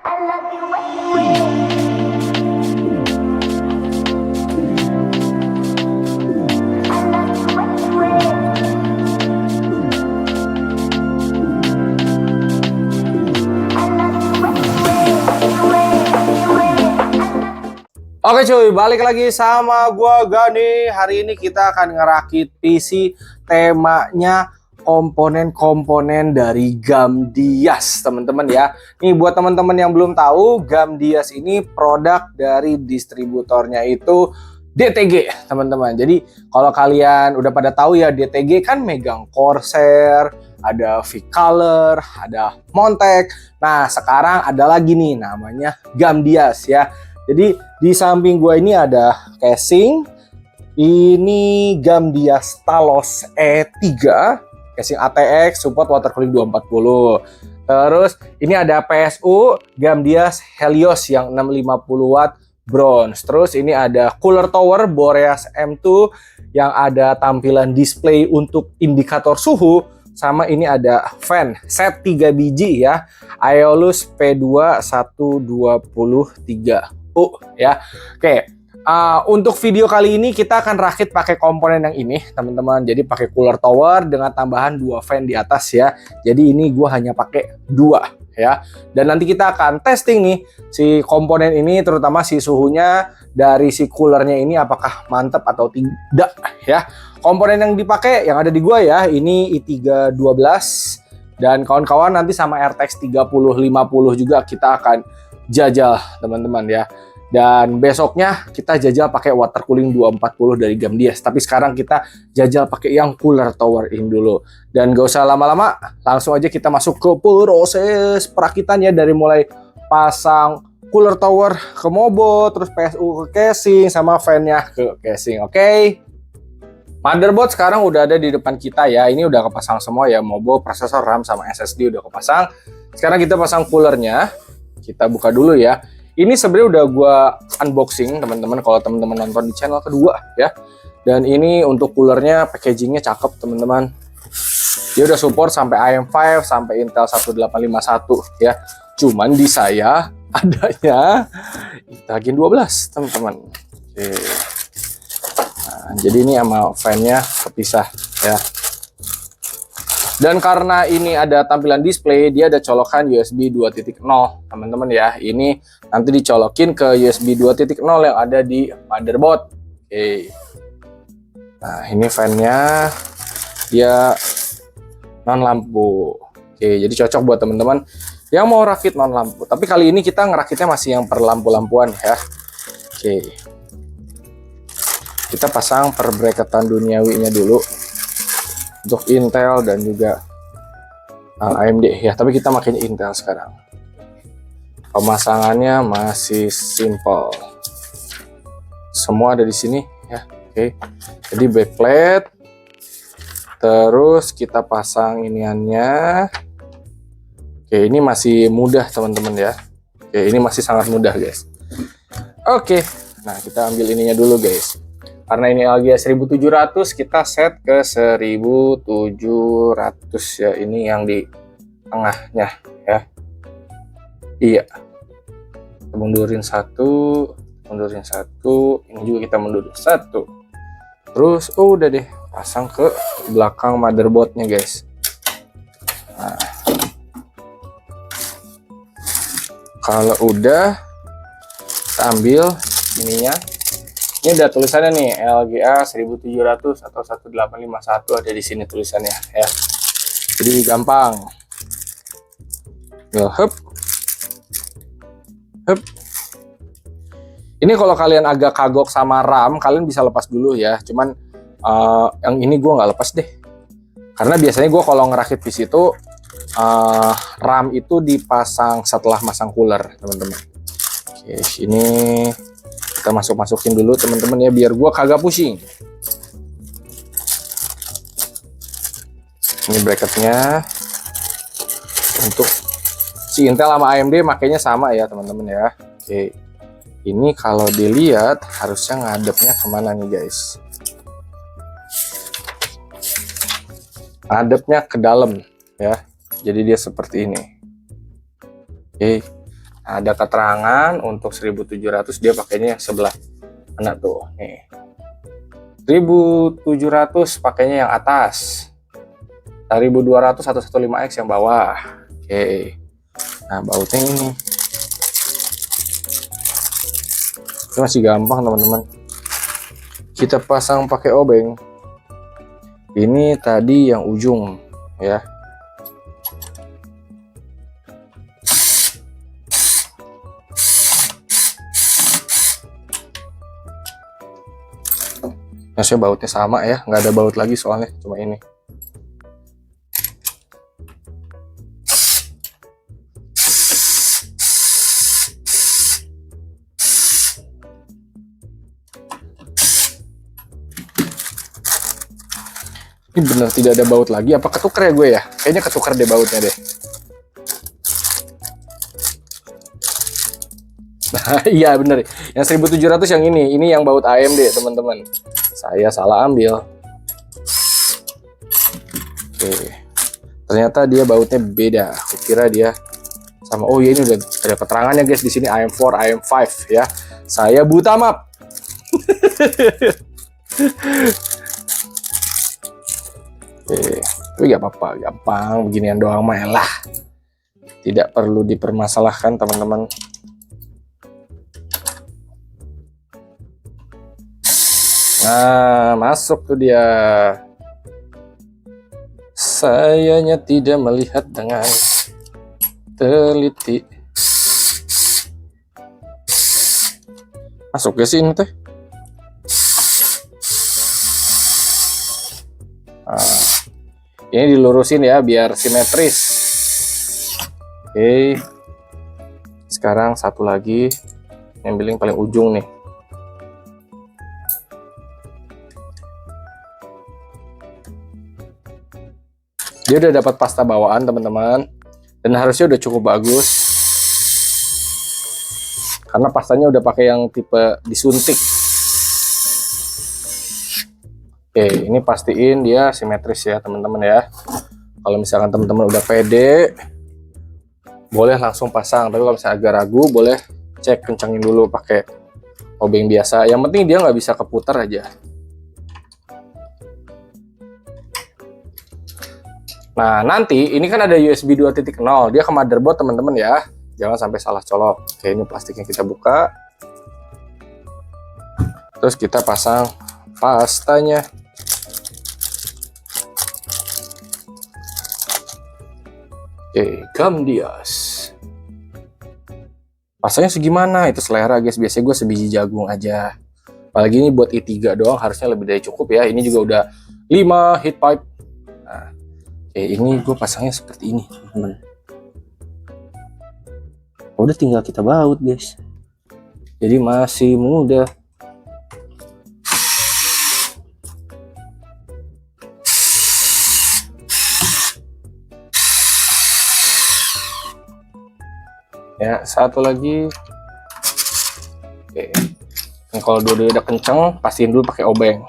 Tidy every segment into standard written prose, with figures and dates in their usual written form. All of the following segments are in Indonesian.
Oke cuy, balik lagi sama gua Gani. Hari ini kita akan ngerakit PC, temanya komponen-komponen dari Gamdias, teman-teman ya. Nih buat teman-teman yang belum tahu, Gamdias ini produk dari distributornya itu DTG, teman-teman. Jadi kalau kalian udah pada tahu ya, DTG kan megang Corsair, ada V-Color, ada Montech. Nah, sekarang ada lagi nih namanya Gamdias ya. Jadi di samping gua ini ada casing. Ini Gamdias Talos E3, casing ATX, support water cooling 240. Terus ini ada PSU Gamdias Helios yang 650 watt bronze. Terus ini ada cooler tower Boreas M2 yang ada tampilan display untuk indikator suhu. Sama ini ada fan set 3 biji ya, Aeolus P2 123 ya. Oke, untuk video kali ini kita akan rakit pakai komponen yang ini, teman-teman. Jadi pakai cooler tower dengan tambahan 2 fan di atas ya. Jadi ini gua hanya pakai 2 ya. Dan nanti kita akan testing nih si komponen ini, terutama si suhunya dari si coolernya ini apakah mantap atau tidak ya. Komponen yang dipakai yang ada di gua ya, ini i312 dan kawan-kawan, nanti sama RTX 3050 juga kita akan jajal, teman-teman ya. Dan besoknya kita jajal pakai water cooling 240 dari Gamdias. Tapi sekarang kita jajal pakai yang cooler tower ini dulu. Dan gak usah lama-lama, langsung aja kita masuk ke proses perakitannya, dari mulai pasang cooler tower ke mobo, terus PSU ke casing, sama fan-nya ke casing. Oke. Motherboard sekarang udah ada di depan kita ya. Ini udah kepasang semua ya, mobo, prosesor, RAM, sama SSD udah kepasang. Sekarang kita pasang coolernya. Kita buka dulu ya. Ini sebenarnya udah gua unboxing, teman-teman, kalau teman-teman nonton di channel kedua ya. Dan ini untuk coolernya, packagingnya cakep, teman-teman. Dia udah support sampai AM5 sampai Intel 1851 ya. Cuman di saya adanya Itagin 12, teman-teman. Oke. Nah, jadi ini sama fan-nya kepisah ya. Dan karena ini ada tampilan display, dia ada colokan USB 2.0, teman-teman ya. Ini nanti dicolokin ke USB 2.0 yang ada di motherboard. Oke. Nah, ini fan-nya dia non lampu. Oke, jadi cocok buat teman-teman yang mau rakit non lampu. Tapi kali ini kita ngerakitnya masih yang per lampu-lampuan ya. Oke. Kita pasang per bracketan duniawinya dulu untuk Intel dan juga AMD ya, tapi kita makanya Intel sekarang. Pemasangannya masih simple, semua ada di sini ya. Oke, jadi backplate, terus kita pasang iniannya. Oke, ini masih mudah, teman-teman ya. Oke, ini masih sangat mudah guys. Oke, nah kita ambil ininya dulu guys. Karena ini LGA 1700, kita set ke 1700 ya. Ini yang di tengahnya ya. Iya. Kita mundurin satu. Ini juga kita mundurin satu. Terus udah deh, pasang ke belakang motherboardnya guys. Nah, kalau udah, kita ambil ininya. Ini ada tulisannya nih, LGA 1700 atau 1851 ada di sini tulisannya ya. Jadi gampang. Hup. Ini kalau kalian agak kagok sama RAM, kalian bisa lepas dulu ya. Cuman yang ini gue nggak lepas deh. Karena biasanya gue kalau ngerakit PC itu RAM itu dipasang setelah masang cooler, teman-teman. Oke, sini kita masukin dulu, teman-teman ya, biar gua kagak pusing. Ini bracketnya untuk si Intel sama AMD makanya sama ya, teman-teman ya. Oke, ini kalau dilihat harusnya ngadepnya kemana nih guys? Ngadepnya ke dalam ya, jadi dia seperti ini. Oke, Ada keterangan untuk 1700 dia pakainya yang sebelah mana tuh nih. 1700 pakainya yang atas. 1200 115X yang bawah. Oke. Nah, bautnya ini. Ini masih gampang, teman-teman. Kita pasang pakai obeng. Ini tadi yang ujung ya. Harusnya bautnya sama ya, nggak ada baut lagi soalnya, cuma ini. Ini bener tidak ada baut lagi, apa ketukar ya gue ya? Kayaknya ketukar deh bautnya deh. Nah, iya bener, yang 1700 yang ini yang baut AMD teman-teman. Saya salah ambil. Oke, ternyata dia bautnya beda. Aku kira dia sama. Oh ya, ini udah ada keterangannya guys di sini, AM4, AM5 ya. Saya buta map. Oke, tapi gak apa-apa, gampang beginian doang mah lah. Tidak perlu dipermasalahkan teman-teman. Nah, masuk tuh dia. Sayanya tidak melihat dengan teliti. Masuk ya sih ini teh. Nah, ini dilurusin ya biar simetris. Oke. Sekarang satu lagi, yang paling ujung nih. Dia udah dapat pasta bawaan teman-teman, dan harusnya udah cukup bagus karena pastanya udah pakai yang tipe disuntik. Oke, ini pastiin dia simetris ya teman-teman ya. Kalau misalkan teman-teman udah pede, boleh langsung pasang. Tapi kalau misalnya agak ragu, boleh cek kencangin dulu pakai obeng biasa. Yang penting dia nggak bisa keputar aja. Nah, nanti ini kan ada USB 2.0, dia ke motherboard teman-teman ya. Jangan sampai salah colok. Oke, ini plastiknya kita buka. Terus kita pasang pastanya. Oke, Gamdias. Pasangnya segimana? Itu selera guys, biasanya gue sebiji jagung aja. Apalagi ini buat i3 doang, harusnya lebih dari cukup ya. Ini juga udah 5 heat pipe. Nah, ini gue pasangnya seperti ini teman-teman. Udah tinggal kita baut guys, jadi masih mudah. Ya, satu lagi. Oke, dan kalau dua-duanya udah kenceng, pastiin dulu pakai obeng.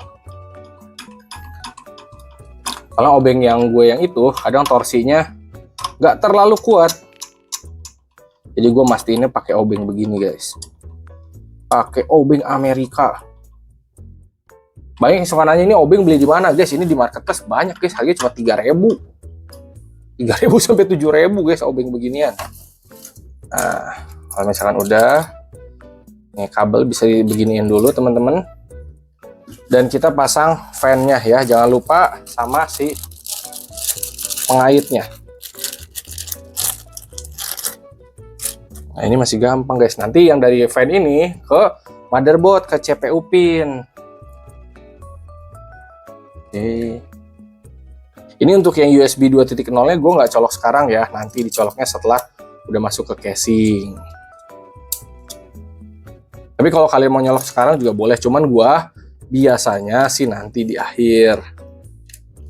Kalau obeng yang gue yang itu kadang torsinya nggak terlalu kuat, jadi gue mastiinnya pakai obeng begini guys, pakai obeng Amerika. Banyak yang suka nanya ini obeng beli di mana guys. Ini di marketplace banyak guys, harganya cuma 3.000 sampai 7.000 guys obeng beginian. Nah, kalau misalkan udah, nih kabel bisa beginiin dulu teman-teman. Dan kita pasang fan-nya ya, jangan lupa sama si pengaitnya. Nah, ini masih gampang guys. Nanti yang dari fan ini ke motherboard, ke CPU pin. Oke. Ini untuk yang USB 2.0-nya gue nggak colok sekarang ya. Nanti dicoloknya setelah udah masuk ke casing. Tapi kalau kalian mau nyolok sekarang juga boleh. Cuman gue biasanya sih nanti di akhir.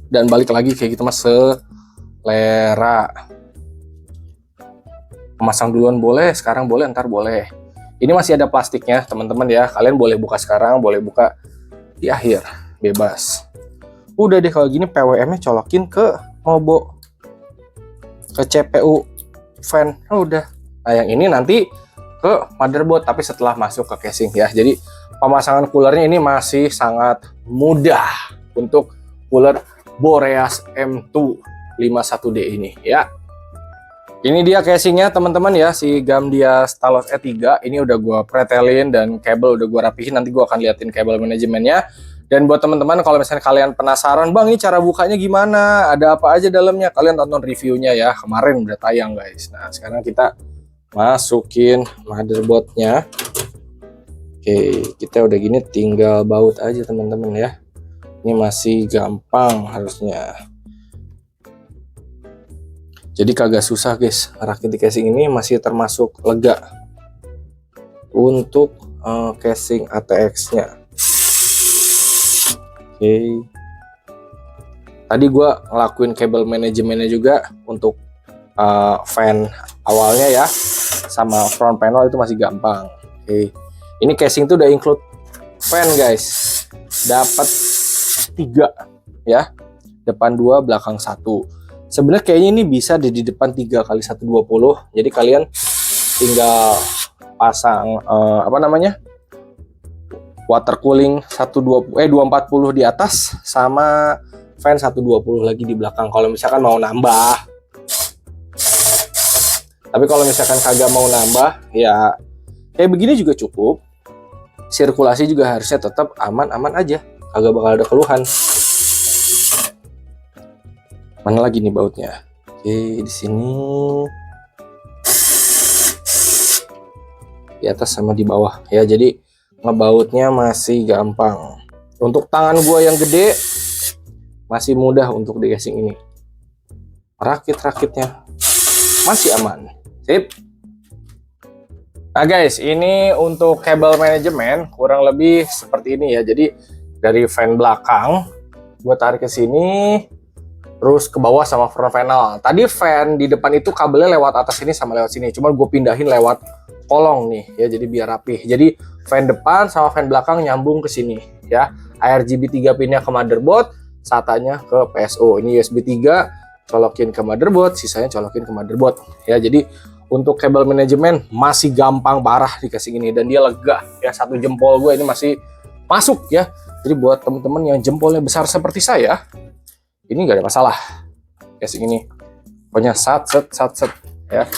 Dan balik lagi kayak gitu mas, selera. Memasang duluan boleh, sekarang boleh, ntar boleh. Ini masih ada plastiknya teman-teman ya. Kalian boleh buka sekarang, boleh buka di akhir, bebas. Udah deh kalau gini PWM-nya colokin ke mobo, ke CPU fan. Udah. Nah, yang ini nanti ke motherboard tapi setelah masuk ke casing ya. Jadi pemasangan coolernya ini masih sangat mudah untuk cooler Boreas M2 51D ini ya. Ini dia casingnya teman-teman ya, si Gamdia Stalos E3. Ini udah gua pretelin dan kabel udah gua rapihin. Nanti gua akan liatin kabel manajemennya. Dan buat teman-teman kalau misalnya kalian penasaran, bang ini cara bukanya gimana, ada apa aja dalamnya, kalian tonton reviewnya ya, kemarin udah tayang guys. Nah sekarang kita masukin motherboardnya. Oke, kita udah gini tinggal baut aja teman-teman ya. Ini masih gampang harusnya. Jadi kagak susah guys, rakit di casing ini masih termasuk lega untuk casing ATX-nya. Oke. Tadi gue ngelakuin kabel manajemennya juga untuk fan awalnya ya, sama front panel itu masih gampang. Oke. Ini casing itu udah include fan guys, dapat 3 ya, depan 2 belakang 1. Sebenarnya kayaknya ini bisa di depan 3 kali 120. Jadi kalian tinggal pasang apa namanya, water cooling 240 di atas sama fan 120 lagi di belakang kalau misalkan mau nambah. Tapi kalau misalkan kagak mau nambah ya kayak begini juga cukup. Sirkulasi juga harusnya tetap aman-aman aja, kagak bakal ada keluhan. Mana lagi nih bautnya? Oke, di sini di atas sama di bawah ya. Jadi ngebautnya masih gampang. Untuk tangan gua yang gede masih mudah untuk di casing ini. Rakit-rakitnya masih aman. Sip. Nah guys, ini untuk kabel manajemen kurang lebih seperti ini ya. Jadi dari fan belakang gua tarik ke sini, terus ke bawah sama front panel. Tadi fan di depan itu kabelnya lewat atas ini sama lewat sini. Cuman gue pindahin lewat kolong nih ya, jadi biar rapih. Jadi fan depan sama fan belakang nyambung ke sini ya. RGB 3 pinnya ke motherboard, SATA-nya ke PSO. Ini USB 3 colokin ke motherboard, sisanya colokin ke motherboard ya. Jadi untuk kabel manajemen masih gampang parah di casing ini dan dia lega ya. 1 jempol gue ini masih masuk ya. Jadi buat temen-temen yang jempolnya besar seperti saya, ini nggak ada masalah casing ini. Pokoknya sat ya.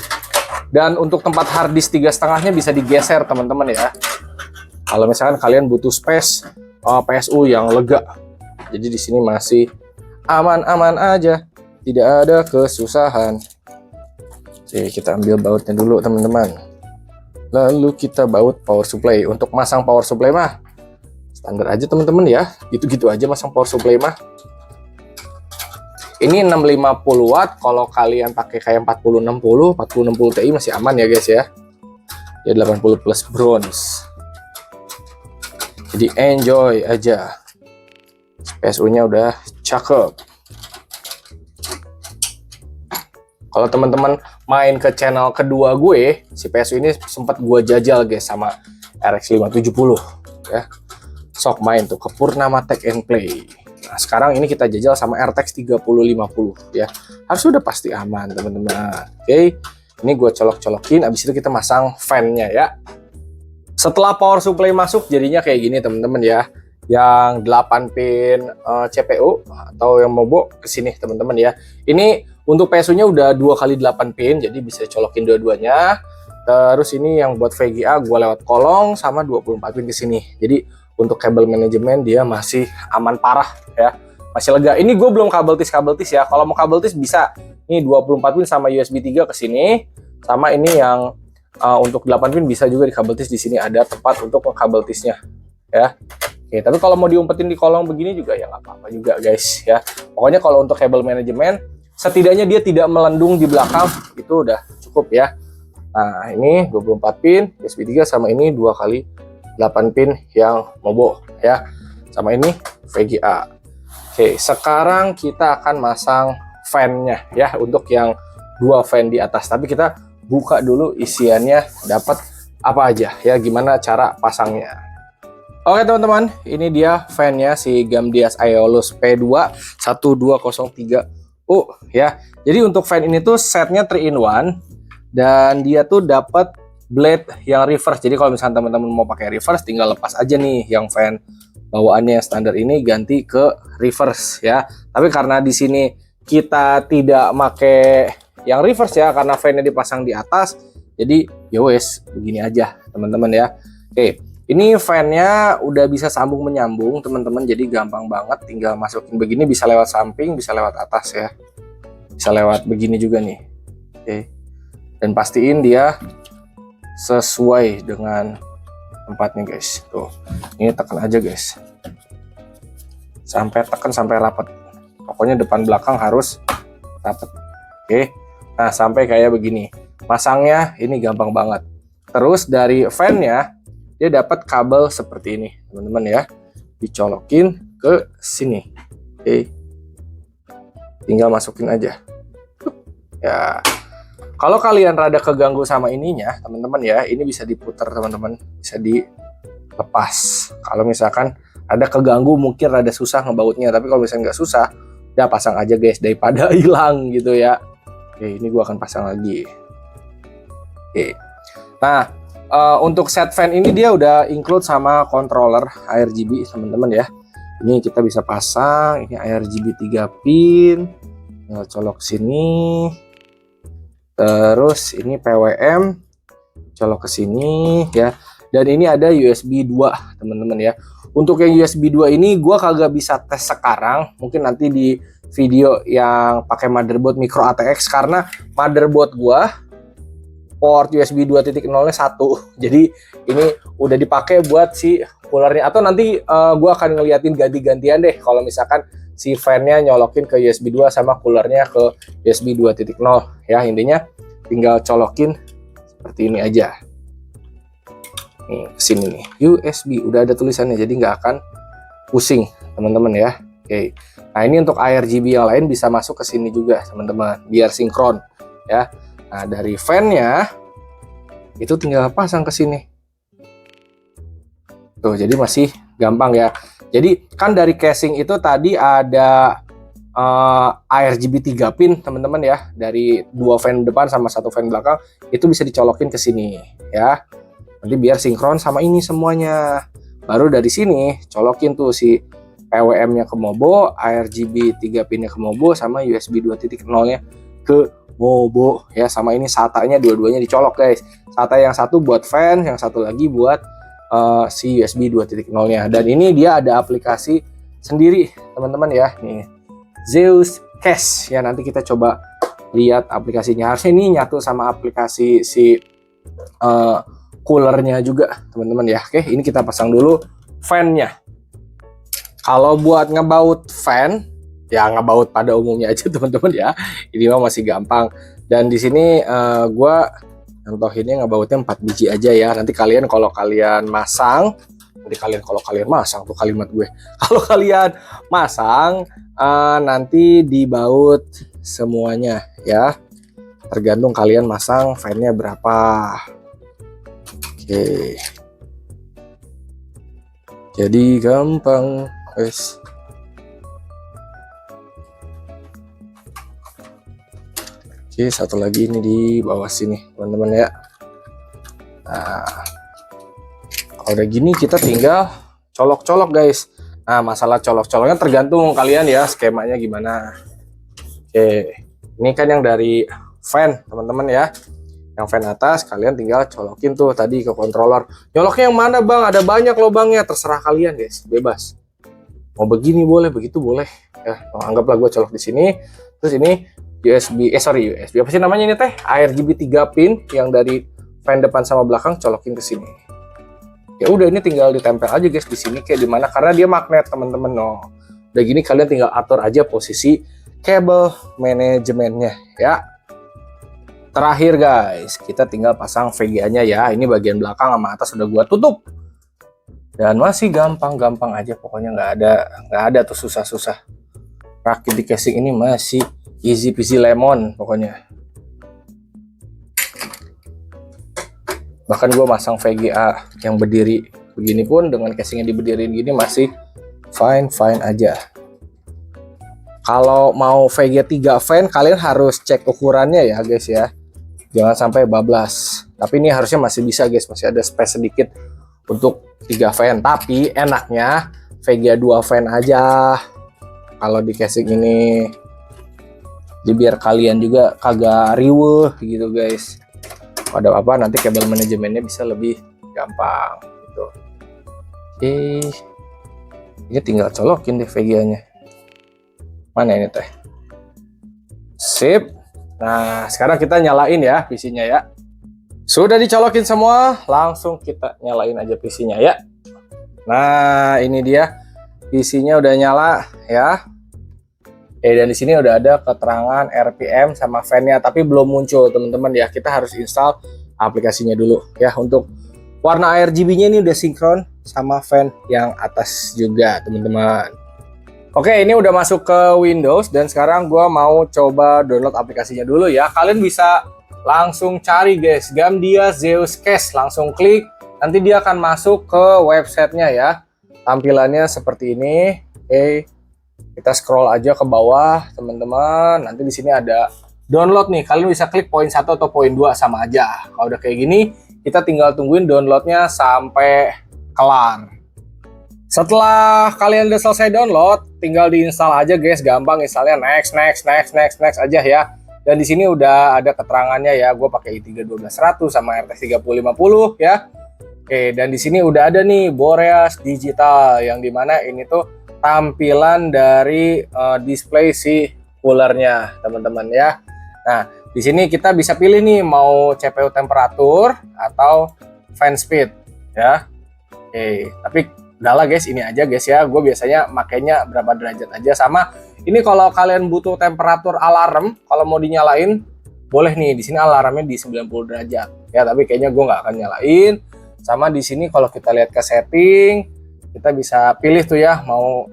Dan untuk tempat hard disk 3,5-nya bisa digeser teman-teman ya. Kalau misalkan kalian butuh space PSU yang lega. Jadi di sini masih aman-aman aja, tidak ada kesusahan. Oke, kita ambil bautnya dulu teman-teman. Lalu kita baut power supply. Untuk masang power supply mah standar aja teman-teman ya. Gitu-gitu aja masang power supply mah. Ini 650 watt, kalau kalian pakai kayak 4060 Ti masih aman ya guys ya. Ya 80 plus bronze. Jadi enjoy aja. PSU-nya udah cakep. Kalau teman-teman main ke channel kedua gue, si PSU ini sempat gue jajal guys sama RX 570 ya. Sok main tuh ke Purnama Tech and Play. Nah, sekarang ini kita jajal sama RTX 3050 ya. Harus udah pasti aman teman-teman. Oke, ini gue colok-colokin. Abis itu kita masang fan-nya ya. Setelah power supply masuk jadinya kayak gini teman-teman ya. Yang 8 pin CPU atau yang mobo kesini teman-teman ya. Ini untuk PSU-nya udah 2 kali 8 pin, jadi bisa colokin dua-duanya. Terus ini yang buat VGA gue lewat kolong sama 24 pin ke sini. Jadi untuk kabel manajemen dia masih aman parah ya, masih lega. Ini gue belum kabel tis ya. Kalau mau kabel tis bisa. Ini 24 pin sama USB 3 ke sini. Sama ini yang untuk 8 pin bisa juga di kabel tis. Di sini ada tempat untuk kabel tisnya ya. Oke, tapi kalau mau diumpetin di kolong begini juga ya nggak apa-apa juga guys ya. Pokoknya kalau untuk kabel manajemen setidaknya dia tidak melendung di belakang, itu udah cukup ya. Nah ini 24 pin USB 3 sama ini 2 kali 8 pin yang mobo ya, sama ini VGA. Oke, sekarang kita akan masang fan-nya ya, untuk yang 2 fan di atas. Tapi kita buka dulu isiannya dapat apa aja ya, gimana cara pasangnya. Oke teman-teman, ini dia fan-nya si Gamdias Aeolus P2 1203U ya. Jadi untuk fan ini tuh setnya 3 in 1 Dan dia tuh dapat blade yang reverse. Jadi kalau misalnya teman-teman mau pakai reverse, tinggal lepas aja nih yang fan bawaannya yang standar ini ganti ke reverse ya. Tapi karena di sini kita tidak pakai yang reverse ya, karena fan-nya dipasang di atas, jadi ya wes begini aja teman-teman ya. Oke, ini fan-nya udah bisa sambung menyambung teman-teman, jadi gampang banget, tinggal masukin begini, bisa lewat samping, bisa lewat atas ya, bisa lewat begini juga nih. Oke, dan pastiin dia sesuai dengan tempatnya guys. Tuh, ini tekan aja guys, sampai tekan sampai rapat, pokoknya depan belakang harus rapat. Oke, nah sampai kayak begini. Masangnya ini gampang banget. Terus dari fan-nya dia dapat kabel seperti ini teman-teman ya, dicolokin ke sini. Oke, tinggal masukin aja ya. Kalau kalian rada keganggu sama ininya teman-teman ya, ini bisa diputar teman-teman, bisa dilepas. Kalau misalkan ada keganggu mungkin rada susah ngebautnya, tapi kalau misalnya nggak susah, udah pasang aja guys daripada hilang gitu ya. Oke, ini gua akan pasang lagi. Oke, nah untuk set fan ini dia udah include sama controller ARGB teman-teman ya. Ini kita bisa pasang, ini ARGB 3 pin, tinggal colok sini. Terus ini PWM, colok ke sini ya. Dan ini ada USB 2 teman-teman ya. Untuk yang USB 2 ini gua kagak bisa tes sekarang, mungkin nanti di video yang pakai motherboard micro ATX, karena motherboard gua port USB 2.0-nya 1. Jadi ini udah dipakai buat si coolernya, atau nanti gua akan ngeliatin ganti-gantian deh kalau misalkan si fan-nya nyolokin ke USB 2 sama coolernya ke USB 2.0 ya. Intinya tinggal colokin seperti ini aja. Nih, kesini nih, USB udah ada tulisannya, jadi nggak akan pusing teman-teman ya. Oke, nah ini untuk ARGB yang lain bisa masuk ke sini juga teman-teman, biar sinkron ya. Nah dari fan-nya itu tinggal pasang ke sini. Tuh, jadi masih gampang ya. Jadi kan dari casing itu tadi ada ARGB 3 pin teman-teman ya, dari 2 fan depan sama 1 fan belakang, itu bisa dicolokin ke sini ya. Nanti biar sinkron sama ini semuanya. Baru dari sini colokin tuh si PWM-nya ke Mobo, ARGB 3 pinnya ke Mobo, sama USB 2.0-nya ke Mobo ya. Sama ini SATA-nya dua-duanya dicolok guys. SATA yang satu buat fan, yang satu lagi buat si USB 2.0-nya. Dan ini dia ada aplikasi sendiri teman-teman ya. Nih, Zeus Cache ya, nanti kita coba lihat aplikasinya. Harusnya ini nyatu sama aplikasi si coolernya juga teman-teman ya. Oke, ini kita pasang dulu fan-nya. Kalau buat ngebaut fan ya, ngebaut pada umumnya aja teman-teman ya, ini mah masih gampang. Dan di sini gua contohinnya ngebautnya 4 biji aja ya. Nanti kalian kalau kalian masang, tuh kalimat gue, kalau kalian masang nanti dibaut semuanya ya, tergantung kalian masang fan-nya berapa. Oke, jadi gampang guys. Oke, satu lagi ini di bawah sini teman-teman ya. Nah, kalau udah gini kita tinggal colok-colok guys. Nah, masalah colok-coloknya tergantung kalian ya skemanya gimana. Oke, ini kan yang dari fan teman-teman ya. Yang fan atas kalian tinggal colokin tuh tadi ke controller. Nyoloknya yang mana bang? Ada banyak lubangnya, terserah kalian guys, bebas. Mau begini boleh, begitu boleh. Ya, anggaplah gue colok di sini. Terus ini USB, USB apa sih namanya ini teh? ARGB 3 pin yang dari fan depan sama belakang colokin ke sini. Ya udah, ini tinggal ditempel aja guys di sini kayak di mana, karena dia magnet teman-teman. No, udah gini kalian tinggal atur aja posisi kabel manajemennya ya. Terakhir guys, kita tinggal pasang VGA-nya ya. Ini bagian belakang sama atas udah gua tutup. Dan masih gampang-gampang aja, pokoknya nggak ada tuh susah-susah. Rakit di casing ini masih easy peasy lemon pokoknya. Bahkan gue masang VGA yang berdiri begini pun dengan casingnya dibedirin gini masih fine aja. Kalau mau VGA 3 fan kalian harus cek ukurannya ya guys ya. Jangan sampai bablas. Tapi ini harusnya masih bisa guys, masih ada space sedikit untuk 3 fan. Tapi enaknya VGA 2 fan aja kalau di casing ini. Jadi biar kalian juga kagak riweuh gitu guys. Ada apa nanti kabel manajemennya bisa lebih gampang gitu. Oke. Ini tinggal colokin deh VGA-nya. Mana ini teh? Sip. Nah, sekarang kita nyalain ya PC-nya ya. Sudah dicolokin semua, langsung kita nyalain aja PC-nya ya. Nah, ini dia PC-nya udah nyala ya. Dan di sini udah ada keterangan RPM sama fan-nya, tapi belum muncul teman-teman ya. Kita harus install aplikasinya dulu ya. Untuk warna RGB-nya ini udah sinkron sama fan yang atas juga teman-teman. Oke, ini udah masuk ke Windows dan sekarang gua mau coba download aplikasinya dulu ya. Kalian bisa langsung cari guys, Gamdia Zeus Cache, langsung klik, nanti dia akan masuk ke websitenya ya. Tampilannya seperti ini. Oke, kita scroll aja ke bawah teman-teman. Nanti di sini ada download nih. Kalian bisa klik poin 1 atau poin 2 sama aja. Kalau udah kayak gini, kita tinggal tungguin downloadnya sampai kelar. Setelah kalian udah selesai download, tinggal diinstal aja guys, gampang installnya, next aja ya. Dan di sini udah ada keterangannya ya, gue pakai i3-12100 sama RTX 3050 ya. Oke, dan di sini udah ada nih Boreas Digital, yang dimana ini tuh tampilan dari display si coolernya teman-teman ya. Nah, di sini kita bisa pilih nih mau CPU temperatur atau fan speed ya. Oke, tapi udahlah guys, ini aja guys ya. Gue biasanya makainya berapa derajat aja. Sama ini kalau kalian butuh temperatur alarm, kalau mau dinyalain boleh nih. Di sini alarmnya di 90 derajat ya, tapi kayaknya gue nggak akan nyalain. Sama di sini kalau kita lihat ke setting, kita bisa pilih tuh ya mau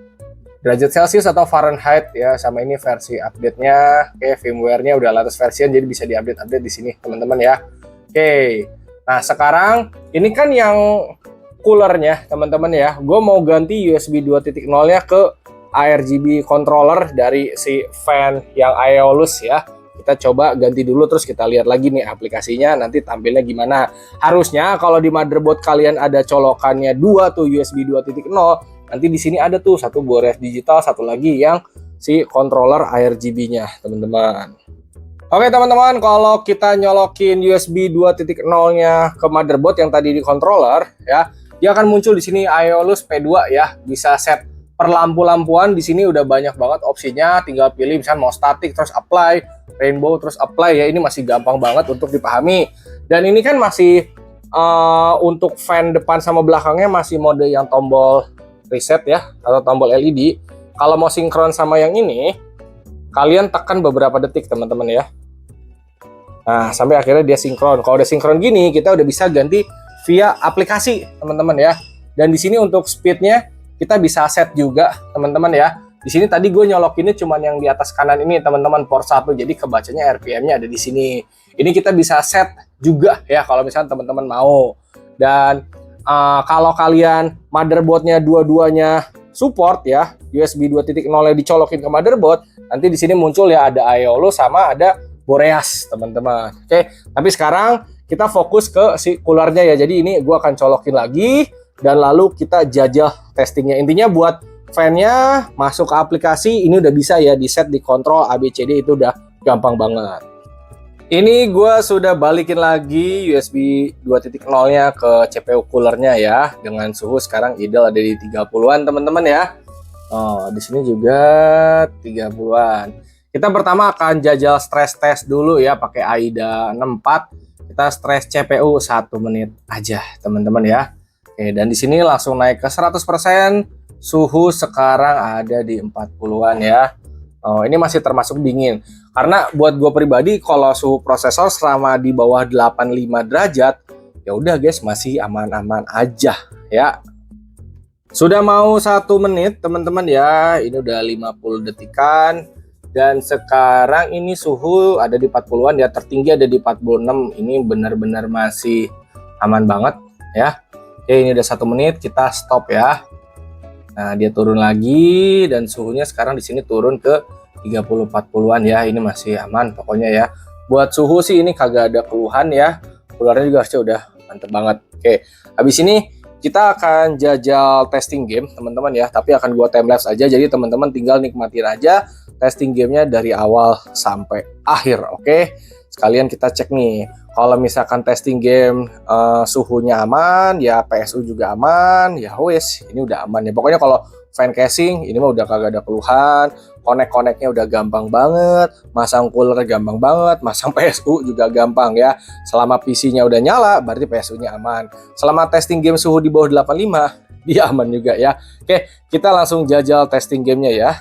derajat Celcius atau Fahrenheit ya. Sama ini versi update-nya. Oke, firmware-nya udah latest version, jadi bisa diupdate di sini teman-teman ya. Oke, nah sekarang ini kan yang coolernya teman-teman ya, gue mau ganti USB 2.0 nya ke ARGB controller dari si fan yang Aeolus ya. Kita coba ganti dulu, terus kita lihat lagi nih aplikasinya nanti tampilnya gimana. Harusnya kalau di motherboard kalian ada colokannya 2 tuh USB 2.0, nanti di sini ada tuh satu Boreas Digital, satu lagi yang si controller ARGB-nya teman-teman. Oke teman-teman, kalau kita nyolokin USB 2.0-nya ke motherboard yang tadi di controller ya, dia akan muncul di sini Aeolus P2 ya. Bisa set per lampu-lampuan, di sini udah banyak banget opsinya. Tinggal pilih misalnya mau static terus apply, rainbow terus apply ya. Ini masih gampang banget untuk dipahami. Dan ini kan masih untuk fan depan sama belakangnya masih mode yang tombol reset ya, atau tombol LED. Kalau mau sinkron sama yang ini, kalian tekan beberapa detik teman-teman ya. Nah, sampai akhirnya dia sinkron. Kalau udah sinkron gini, kita udah bisa ganti via aplikasi teman-teman ya. Dan di sini untuk speednya kita bisa set juga teman-teman ya. Di sini tadi gue nyolokinnya cuman yang di atas kanan ini teman-teman, port 1, jadi kebacanya RPM-nya ada di sini. Ini kita bisa set juga ya kalau misalnya teman-teman mau. Dan kalau kalian motherboardnya dua-duanya support ya, USB 2.0-nya dicolokin ke motherboard, nanti di sini muncul ya ada Aeolus sama ada Boreas teman-teman. Oke, tapi sekarang kita fokus ke si coolernya ya. Jadi ini gue akan colokin lagi dan lalu kita jajal testingnya. Intinya buat fan-nya masuk ke aplikasi ini udah bisa ya, di set, di kontrol ABCD, itu udah gampang banget. Ini gue sudah balikin lagi USB 2.0-nya ke CPU coolernya ya, dengan suhu sekarang ideal ada di 30-an teman-teman ya. Oh, di sini juga 30-an. Kita pertama akan jajal stress test dulu ya pakai AIDA 64. Kita stress CPU 1 menit aja teman-teman ya. Oke, dan di sini langsung naik ke 100%. Suhu sekarang ada di 40-an ya. Oh, ini masih termasuk dingin. Karena buat gue pribadi kalau suhu prosesor selama di bawah 85 derajat, ya udah guys, masih aman-aman aja ya. Sudah mau 1 menit teman-teman ya. Ini udah 50 detikan. Dan sekarang ini suhu ada di 40-an ya, tertinggi ada di 46. Ini benar-benar masih aman banget ya. Oke, ini udah 1 menit, kita stop ya. Nah, dia turun lagi dan suhunya sekarang di sini turun ke 30-40-an ya. Ini masih aman pokoknya ya. Buat suhu sih ini kagak ada keluhan ya. Coolernya juga harusnya udah mantep banget. Oke, habis ini kita akan jajal testing game teman-teman ya, tapi akan gua timelapse aja, jadi teman-teman tinggal nikmatin aja testing gamenya dari awal sampai akhir. Oke, sekalian kita cek nih, kalau misalkan testing game suhunya aman ya, PSU juga aman ya, wes ini udah aman ya. Pokoknya kalau fan casing ini mah udah kagak ada keluhan, connect-connectnya udah gampang banget, masang cooler gampang banget, masang PSU juga gampang ya. Selama PC-nya udah nyala berarti PSU-nya aman. Selama testing game suhu di bawah 85 dia aman juga ya. Oke, kita langsung jajal testing gamenya ya.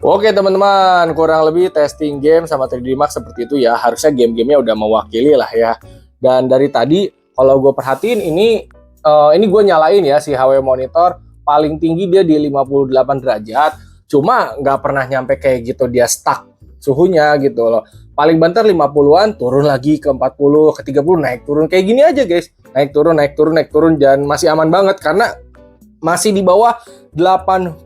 Oke teman-teman, kurang lebih testing game sama 3D Max seperti itu ya. Harusnya game-gamenya udah mewakili lah ya. Dan dari tadi kalau gue perhatiin ini gue nyalain ya si HW monitor, paling tinggi dia di 58 derajat. Cuma nggak pernah nyampe kayak gitu dia stuck suhunya gitu loh. Paling bentar 50-an, turun lagi ke 40, ke 30, naik turun. Kayak gini aja guys. Naik turun, naik turun, naik turun. Dan masih aman banget karena masih di bawah 85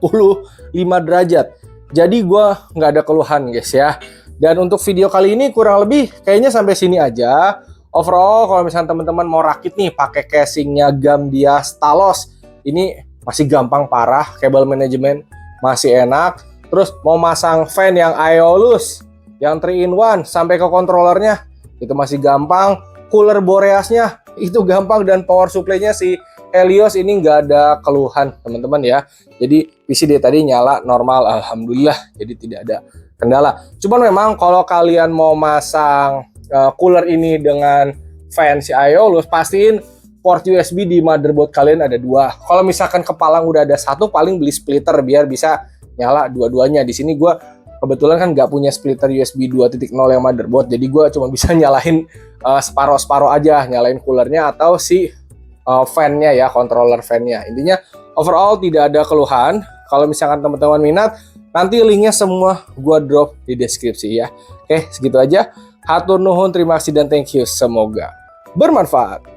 derajat. Jadi gue nggak ada keluhan guys ya. Dan untuk video kali ini kurang lebih kayaknya sampai sini aja. Overall kalau misalnya teman-teman mau rakit nih pakai casingnya Gamdia Stalos, ini masih gampang parah. Kabel manajemen masih enak. Terus mau masang fan yang Aeolus yang 3-in-1 sampai ke kontrolernya itu masih gampang. Cooler Boreasnya itu gampang dan power supply-nya si Helios ini nggak ada keluhan teman-teman ya. Jadi PC dia tadi nyala normal, alhamdulillah. Jadi tidak ada kendala. Cuman memang kalau kalian mau masang cooler ini dengan fan si Aeolus, pastiin port USB di motherboard kalian ada 2. Kalau misalkan kepalang udah ada 1, paling beli splitter biar bisa nyala dua-duanya. Di sini gue kebetulan kan nggak punya splitter USB 2.0 yang motherboard, jadi gue cuma bisa nyalain separuh-separuh aja, nyalain coolernya atau si fan-nya ya, controller fan-nya. Intinya overall tidak ada keluhan. Kalau misalkan teman-teman minat, nanti linknya semua gua drop di deskripsi ya. Oke, segitu aja. Hatur nuhun, terima kasih dan thank you. Semoga bermanfaat.